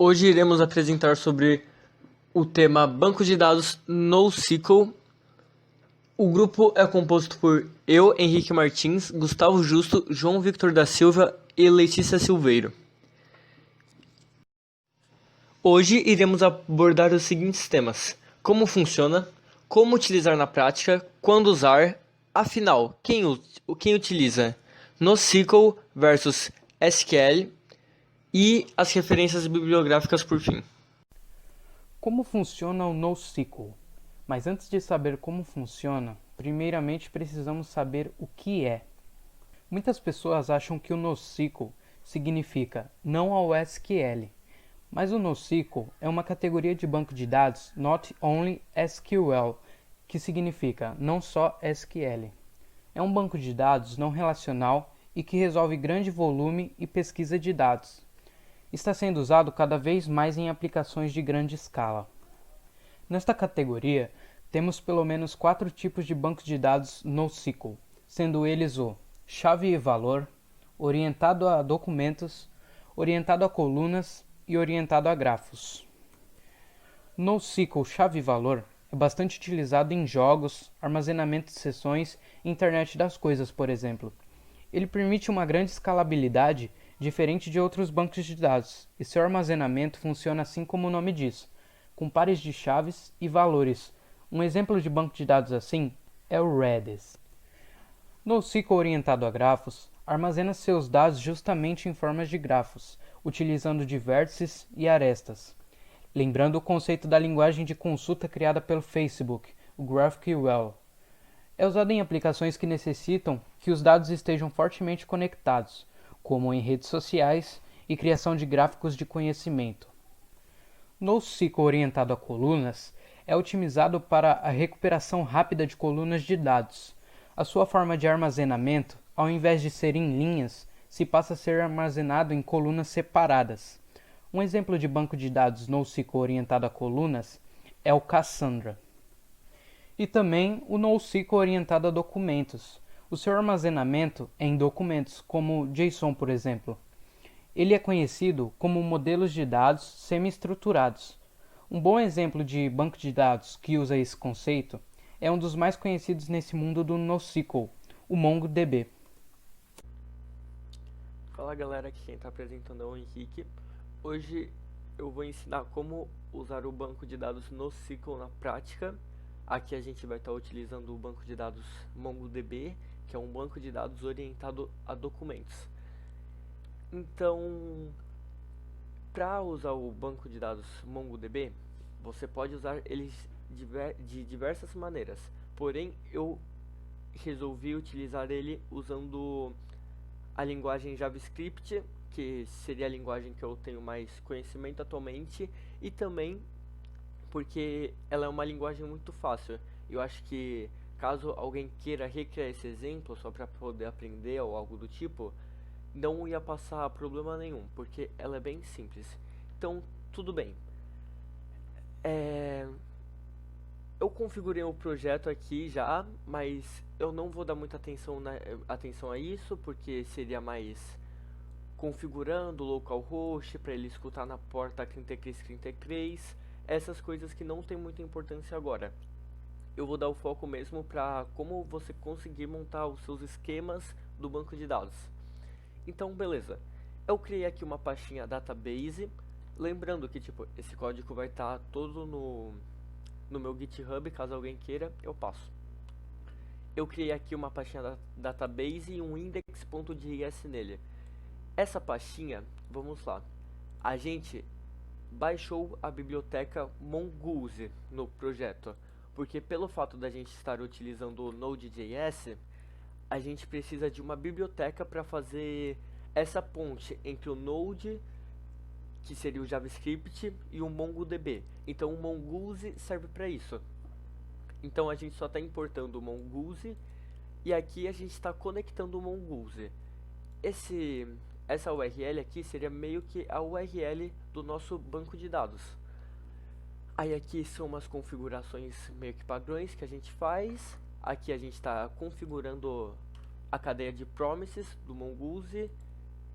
Hoje iremos apresentar sobre o tema Banco de Dados NoSQL. O grupo é composto por eu, Henrique Martins, Gustavo Justo, João Victor da Silva e Letícia Silveiro. Hoje iremos abordar os seguintes temas: como funciona, como utilizar na prática, quando usar, afinal, quem utiliza NoSQL versus SQL e as referências bibliográficas por fim. Como funciona o NoSQL? Mas antes de saber como funciona, primeiramente precisamos saber o que é. Muitas pessoas acham que o NoSQL significa não ao SQL, mas o NoSQL é uma categoria de banco de dados Not Only SQL, que significa não só SQL. É um banco de dados não relacional e que resolve grande volume e pesquisa de dados. Está sendo usado cada vez mais em aplicações de grande escala. Nesta categoria, temos pelo menos 4 tipos de bancos de dados NoSQL, sendo eles o chave e valor, orientado a documentos, orientado a colunas e orientado a grafos. NoSQL chave e valor é bastante utilizado em jogos, armazenamento de sessões e internet das coisas, por exemplo. Ele permite uma grande escalabilidade diferente de outros bancos de dados, e seu armazenamento funciona assim como o nome diz, com pares de chaves e valores. Um exemplo de banco de dados assim é o Redis. NoSQL orientado a grafos armazena seus dados justamente em formas de grafos, utilizando de vértices e arestas. Lembrando o conceito da linguagem de consulta criada pelo Facebook, o GraphQL. É usado em aplicações que necessitam que os dados estejam fortemente conectados, como em redes sociais e criação de gráficos de conhecimento. NoSQL orientado a colunas é otimizado para a recuperação rápida de colunas de dados. A sua forma de armazenamento, ao invés de ser em linhas, se passa a ser armazenado em colunas separadas. Um exemplo de banco de dados NoSQL orientado a colunas é o Cassandra. E também o NoSQL orientado a documentos. O seu armazenamento é em documentos, como JSON, por exemplo. Ele é conhecido como modelos de dados semi-estruturados. Um bom exemplo de banco de dados que usa esse conceito é um dos mais conhecidos nesse mundo do NoSQL, o MongoDB. Fala galera, aqui quem está apresentando é o Henrique. Hoje eu vou ensinar como usar o banco de dados NoSQL na prática. Aqui a gente vai estar utilizando o banco de dados MongoDB, que é um banco de dados orientado a documentos. Então, para usar o banco de dados MongoDB, você pode usar eles de diversas maneiras. Porém, eu resolvi utilizar ele usando a linguagem JavaScript, que seria a linguagem que eu tenho mais conhecimento atualmente, e também porque ela é uma linguagem muito fácil. Eu acho que caso alguém queira recriar esse exemplo só para poder aprender ou algo do tipo, não ia passar problema nenhum, porque ela é bem simples. Então, tudo bem. Eu configurei o projeto aqui já, mas eu não vou dar muita atenção a isso, porque seria mais configurando o localhost para ele escutar na porta 3333, essas coisas que não tem muita importância agora. Eu vou dar o foco mesmo para como você conseguir montar os seus esquemas do banco de dados. Então, beleza. Eu criei aqui uma pastinha database, lembrando que tipo esse código vai estar todo no meu GitHub, caso alguém queira, eu passo. Eu criei aqui uma pastinha database e um index.js nele. Essa pastinha, vamos lá, a gente baixou a biblioteca Mongoose no projeto, porque pelo fato da gente estar utilizando o Node.js, a gente precisa de uma biblioteca para fazer essa ponte entre o Node, que seria o JavaScript, e o MongoDB. Então o Mongoose serve para isso. Então a gente só está importando o Mongoose e aqui a gente está conectando o Mongoose. Essa URL aqui seria meio que a URL do nosso banco de dados. Aí aqui são umas configurações meio que padrões que a gente faz. Aqui a gente está configurando a cadeia de promises do Mongoose.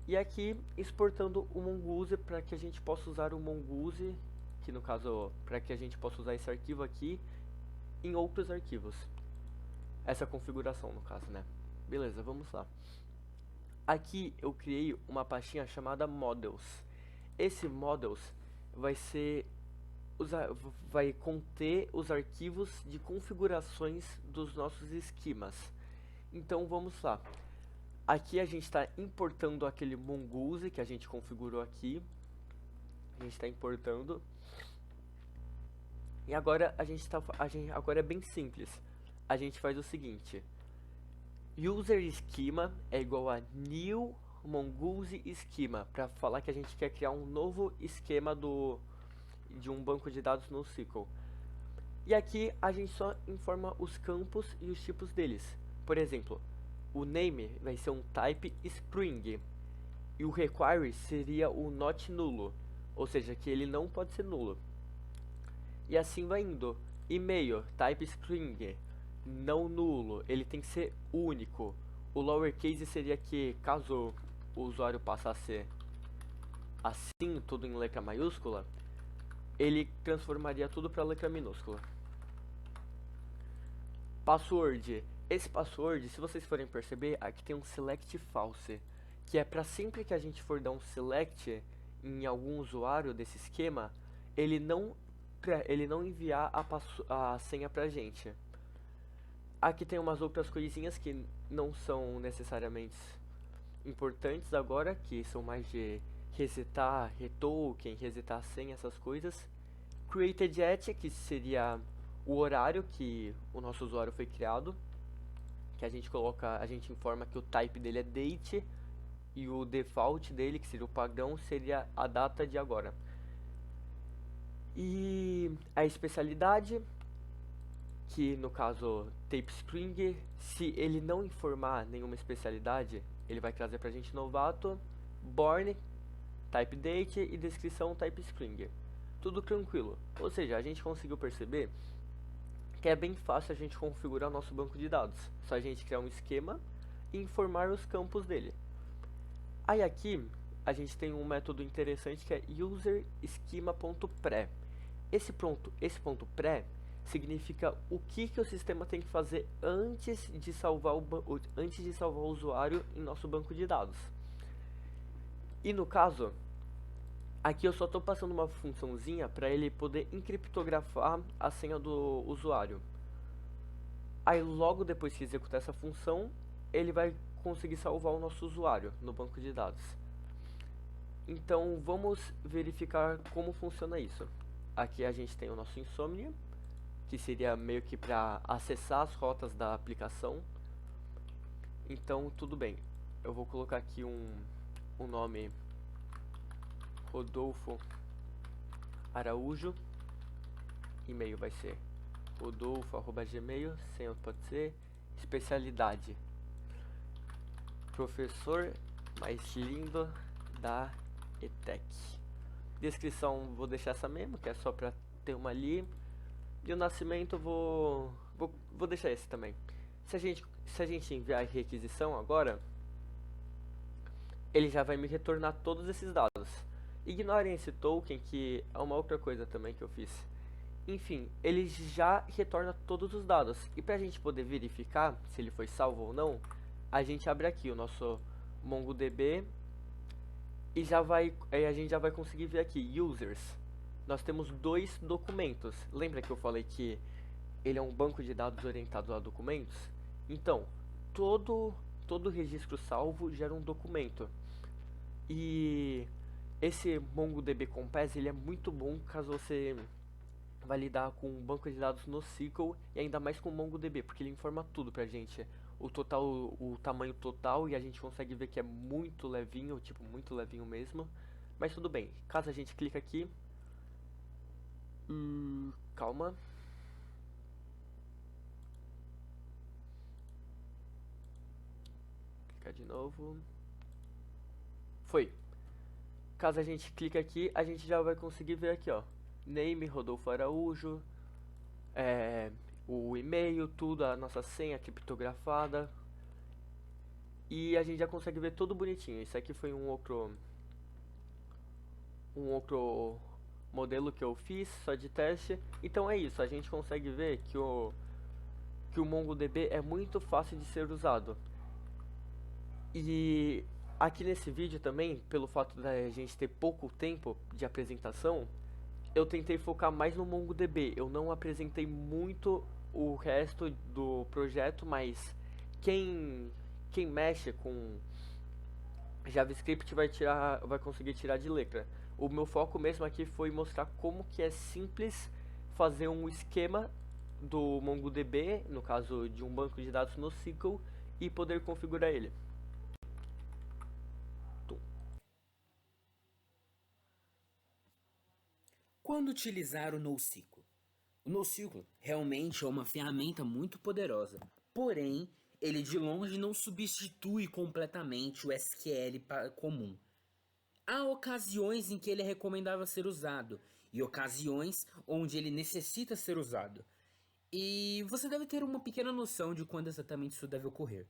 E aqui exportando o Mongoose para que a gente possa usar o Mongoose, que no caso, para que a gente possa usar esse arquivo aqui em outros arquivos. Essa configuração no caso, né? Beleza, vamos lá. Aqui eu criei uma pastinha chamada Models. Esse Models vai ser vai conter os arquivos de configurações dos nossos esquemas. Então vamos lá. Aqui a gente está importando aquele Mongoose que a gente configurou aqui. A gente está importando. E agora agora é bem simples. A gente faz o seguinte: user schema é igual a new mongoose schema, para falar que a gente quer criar um novo esquema de um banco de dados no SQL. E aqui a gente só informa os campos e os tipos deles. Por exemplo, o name vai ser um type string e o require seria o not nulo, ou seja, que ele não pode ser nulo. E assim vai indo. E-mail, type string, não nulo, ele tem que ser único. O lowercase seria que, caso o usuário passasse assim, tudo em letra maiúscula, ele transformaria tudo para letra minúscula. Password. Esse password, se vocês forem perceber, aqui tem um select false, que é para sempre que a gente for dar um select em algum usuário desse esquema, ele não enviar a senha pra gente. Aqui tem umas outras coisinhas que não são necessariamente importantes agora, que são mais de resetar retoken, resetar a senha, essas coisas. Created at, que seria o horário que o nosso usuário foi criado, que a gente informa que o type dele é date e o default dele, que seria o padrão, seria a data de agora. E a especialidade, que no caso type string, se ele não informar nenhuma especialidade, ele vai trazer pra gente novato, born, type date e descrição type string. Tudo tranquilo. Ou seja, a gente conseguiu perceber que é bem fácil a gente configurar nosso banco de dados. Só a gente criar um esquema e informar os campos dele. Aí aqui a gente tem um método interessante que é user schema.pre. Esse ponto pré significa o que o sistema tem que fazer antes de salvar o usuário em nosso banco de dados. E no caso, aqui eu só estou passando uma funçãozinha para ele poder encriptografar a senha do usuário. Aí logo depois que executar essa função, ele vai conseguir salvar o nosso usuário no banco de dados. Então vamos verificar como funciona isso. Aqui a gente tem o nosso Insomnia, que seria meio que para acessar as rotas da aplicação. Então tudo bem, eu vou colocar aqui um nome Rodolfo Araújo, e-mail vai ser rodolfo@gmail, senha pode ser, especialidade professor mais lindo da ETEC. Descrição vou deixar essa mesmo, que é só pra ter uma ali. E o nascimento vou deixar esse também. Se a gente enviar a requisição agora, ele já vai me retornar todos esses dados. Ignorem esse token, que é uma outra coisa também que eu fiz. Enfim, ele já retorna todos os dados. E pra gente poder verificar se ele foi salvo ou não, a gente abre aqui o nosso MongoDB e a gente já vai conseguir ver aqui, users. Nós temos dois documentos. Lembra que eu falei que ele é um banco de dados orientado a documentos? Então, todo registro salvo gera um documento. E esse MongoDB Compass, ele é muito bom caso você vai lidar com um banco de dados no SQL e ainda mais com o MongoDB, porque ele informa tudo pra gente. O tamanho total, e a gente consegue ver que é muito levinho, tipo, muito levinho mesmo. Mas tudo bem, caso a gente clique aqui, calma. Clicar de novo. Foi. Caso a gente clique aqui, a gente já vai conseguir ver aqui, ó. Name, Rodolfo Araújo. O e-mail, tudo, a nossa senha criptografada. e a gente já consegue ver tudo bonitinho. Isso aqui foi um outro modelo que eu fiz só de teste. Então é isso, a gente consegue ver que o MongoDB é muito fácil de ser usado. E aqui nesse vídeo também, pelo fato da gente ter pouco tempo de apresentação, eu tentei focar mais no MongoDB. Eu não apresentei muito o resto do projeto, mas quem mexe com JavaScript vai conseguir tirar de letra. O meu foco mesmo aqui foi mostrar como que é simples fazer um esquema do MongoDB, no caso de um banco de dados NoSQL, e poder configurar ele. Quando utilizar o NoSQL? O NoSQL realmente é uma ferramenta muito poderosa, porém, ele de longe não substitui completamente o SQL comum. Há ocasiões em que ele é recomendável ser usado e ocasiões onde ele necessita ser usado. E você deve ter uma pequena noção de quando exatamente isso deve ocorrer.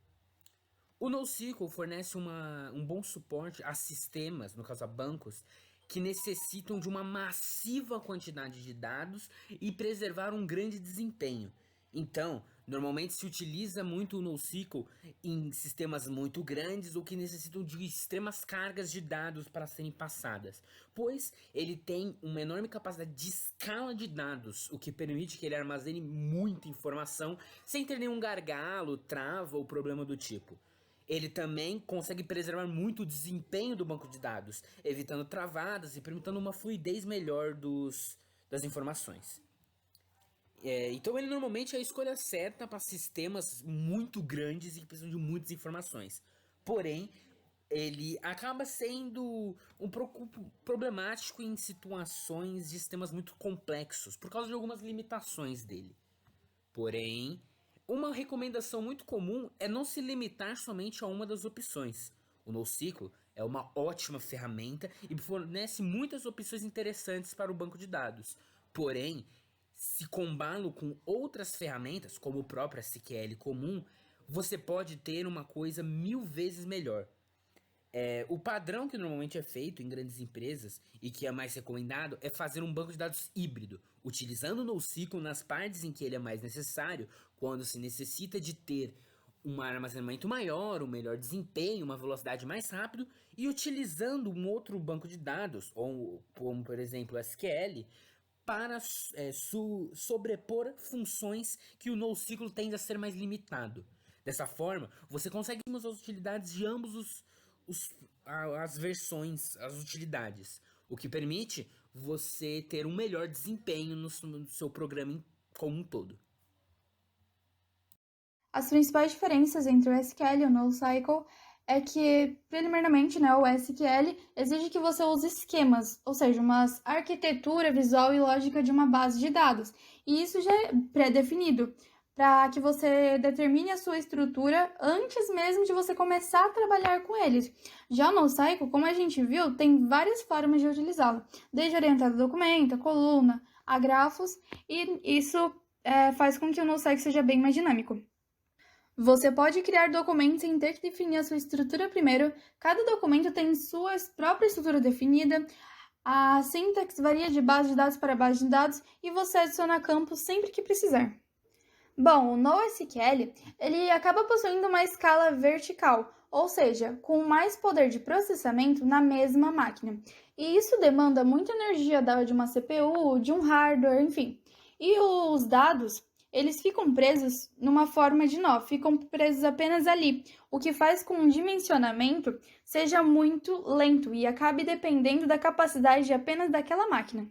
O NoSQL fornece um bom suporte a sistemas, no caso a bancos, que necessitam de uma massiva quantidade de dados e preservar um grande desempenho. Então, normalmente se utiliza muito o NoSQL em sistemas muito grandes ou que necessitam de extremas cargas de dados para serem passadas, pois ele tem uma enorme capacidade de escala de dados, o que permite que ele armazene muita informação sem ter nenhum gargalo, trava ou problema do tipo. Ele também consegue preservar muito o desempenho do banco de dados, evitando travadas e permitindo uma fluidez melhor das informações. Então ele normalmente é a escolha certa para sistemas muito grandes e que precisam de muitas informações. Porém, ele acaba sendo um pouco problemático em situações de sistemas muito complexos, por causa de algumas limitações dele. Porém, uma recomendação muito comum é não se limitar somente a uma das opções. O NoSQL é uma ótima ferramenta e fornece muitas opções interessantes para o banco de dados. Porém, se combá-lo com outras ferramentas, como o próprio SQL comum, você pode ter uma coisa 1000 vezes melhor. O padrão que normalmente é feito em grandes empresas e que é mais recomendado é fazer um banco de dados híbrido, utilizando o NoSQL nas partes em que ele é mais necessário, quando se necessita de ter um armazenamento maior, um melhor desempenho, uma velocidade mais rápida, e utilizando um outro banco de dados, como por exemplo o SQL, para sobrepor funções que o NoSQL tende a ser mais limitado. Dessa forma, você consegue usar as utilidades de ambos as versões, as utilidades, o que permite você ter um melhor desempenho no seu programa como um todo. As principais diferenças entre o SQL e o NoSQL é que, primeiramente, né, o SQL exige que você use esquemas, ou seja, uma arquitetura visual e lógica de uma base de dados, e isso já é pré-definido, para que você determine a sua estrutura antes mesmo de você começar a trabalhar com eles. Já o NoSQL, como a gente viu, tem várias formas de utilizá-lo, desde orientado a documento, a coluna, a grafos, e isso faz com que o NoSQL seja bem mais dinâmico. Você pode criar documentos sem ter que definir a sua estrutura primeiro. Cada documento tem sua própria estrutura definida. A sintaxe varia de base de dados para base de dados e você adiciona campos sempre que precisar. Bom, o NoSQL, ele acaba possuindo uma escala vertical, ou seja, com mais poder de processamento na mesma máquina. E isso demanda muita energia de uma CPU, de um hardware, enfim. E os dados, eles ficam presos numa forma de nó, ficam presos apenas ali, o que faz com que o dimensionamento seja muito lento e acabe dependendo da capacidade de apenas daquela máquina.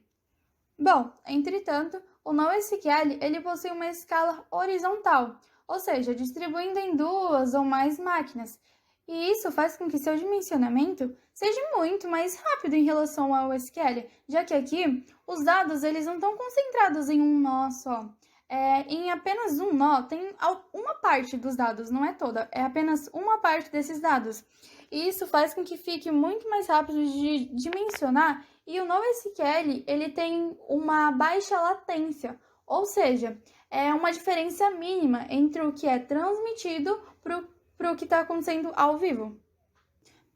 Bom, entretanto, o NoSQL ele possui uma escala horizontal, ou seja, distribuindo em 2 ou mais máquinas, e isso faz com que seu dimensionamento seja muito mais rápido em relação ao SQL, já que aqui os dados eles não estão concentrados em um nó só. Em apenas um nó tem uma parte dos dados, não é toda, é apenas uma parte desses dados. E isso faz com que fique muito mais rápido de dimensionar e o NoSQL ele tem uma baixa latência, ou seja, é uma diferença mínima entre o que é transmitido para o para o que está acontecendo ao vivo.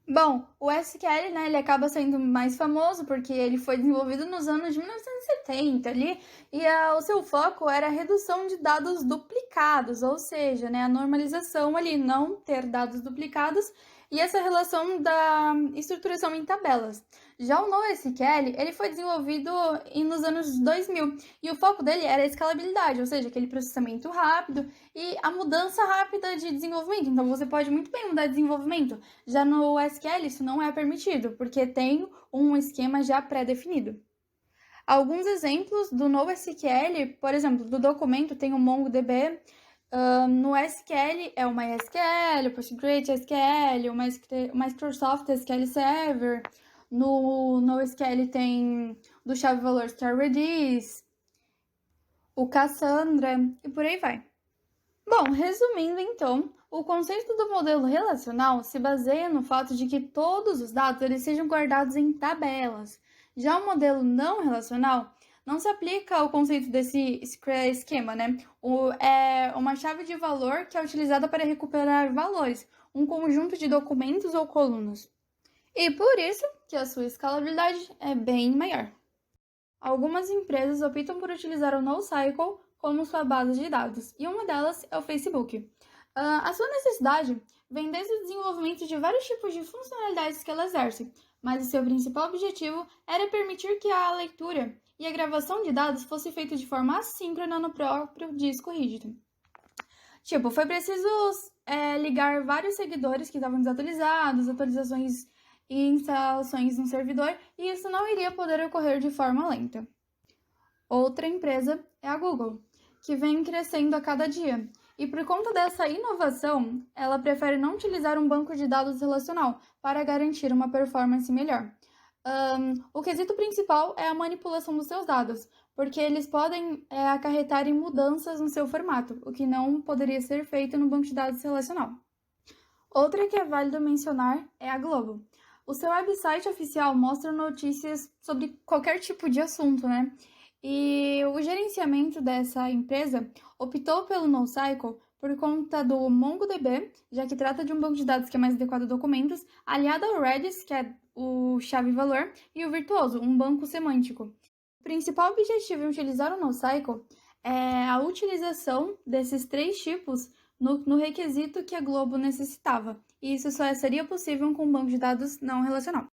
Bom, o SQL, né, ele acaba sendo mais famoso porque ele foi desenvolvido nos anos de 1970 ali, e o seu foco era a redução de dados duplicados, ou seja, né, a normalização ali, não ter dados duplicados, e essa relação da estruturação em tabelas. Já o NoSQL, ele foi desenvolvido nos anos 2000, e o foco dele era a escalabilidade, ou seja, aquele processamento rápido e a mudança rápida de desenvolvimento. Então, você pode muito bem mudar de desenvolvimento. Já no SQL, isso não é permitido, porque tem um esquema já pré-definido. Alguns exemplos do NoSQL, por exemplo, do documento tem o MongoDB, no SQL é o MySQL, o PostgreSQL, o Microsoft SQL Server. No NoSQL tem do chave-valor Star Redis, o Cassandra e por aí vai. Bom, resumindo então, o conceito do modelo relacional se baseia no fato de que todos os dados eles sejam guardados em tabelas. Já o modelo não relacional não se aplica ao conceito desse esquema, né? É uma chave de valor que é utilizada para recuperar valores, um conjunto de documentos ou colunas. E por isso que a sua escalabilidade é bem maior. Algumas empresas optam por utilizar o NoSQL como sua base de dados, e uma delas é o Facebook. A sua necessidade vem desde o desenvolvimento de vários tipos de funcionalidades que ela exerce, mas o seu principal objetivo era permitir que a leitura e a gravação de dados fosse feita de forma assíncrona no próprio disco rígido. Foi preciso ligar vários seguidores que estavam desatualizados, atualizações e instalações no servidor, e isso não iria poder ocorrer de forma lenta. Outra empresa é a Google, que vem crescendo a cada dia, e por conta dessa inovação, ela prefere não utilizar um banco de dados relacional para garantir uma performance melhor. O quesito principal é a manipulação dos seus dados, porque eles podem acarretar em mudanças no seu formato, o que não poderia ser feito no banco de dados relacional. Outra que é válido mencionar é a Globo. O seu website oficial mostra notícias sobre qualquer tipo de assunto, né? E o gerenciamento dessa empresa optou pelo NoSQL por conta do MongoDB, já que trata de um banco de dados que é mais adequado a documentos, aliado ao Redis, que é o chave-valor, e o Virtuoso, um banco semântico. O principal objetivo em utilizar o NoSQL é a utilização desses três tipos no requisito que a Globo necessitava, e isso só seria possível com um banco de dados não relacional.